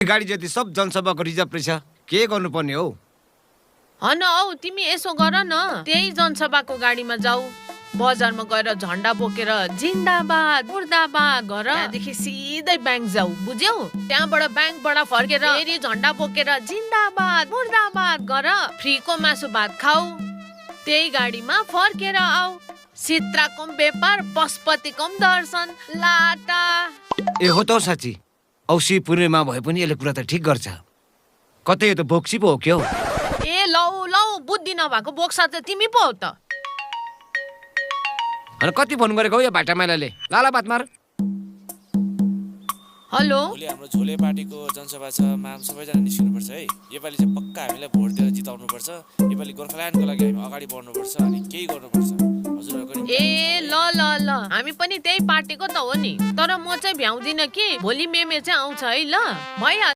गाडी जति सब जनसभाको रिजर्भ रहेछ, के गर्नुपर्ने हो? हन औ तिमी यसो गर न, त्यही जनसभाको गाडीमा जाऊ। बजारमा गएर झन्डा बोकेर जिन्दाबाद मुर्दाबाद गर, त्यहाँदेखि सिधै ब्याङ्क जाऊ, बुझ्यौ? त्यहाँबाट ब्याङ्कबाट फर्केर फेरि झन्डा बोकेर जिन्दाबाद मुर्दाबाद गर, फ्रीको मासु भात खाऊ। त्यही गाडीमा फर्केर आऊ। सित्राको व्यापार, पशुपतिको दर्शन, लाटा। ए हो त साँच्ची, औसी पूर्णिमा भए पनि यसले कुरा त ठिक गर्छ। कतै यो त बोक्सी पो हो क्या हो? ए लौ लौ, बुद्धि नभएको बोक्सा त तिमी पो हो त। अनि कति फोन गरेको हो यो भाटा माइलाले? लाला बात मार। हेलो, भोलि हाम्रो झोले पार्टीको जनसभा छ, माम सबैजना निस्किनुपर्छ है। योपालि चाहिँ पक्का हामीलाई भोट दिएर जिताउनुपर्छ। योपालि गोर्खाल्यान्डको लागि हामी अगाडि बढ्नुपर्छ अनि केही गर्नुपर्छ। हजुरहरूको नि ए ल ल ल, हामी पनि त्यही पार्टीको त हो नि, तर म चाहिँ भ्याउँदिन कि। भोलि मेमे चाहिँ आउँछ है, ल भइहाल्छ।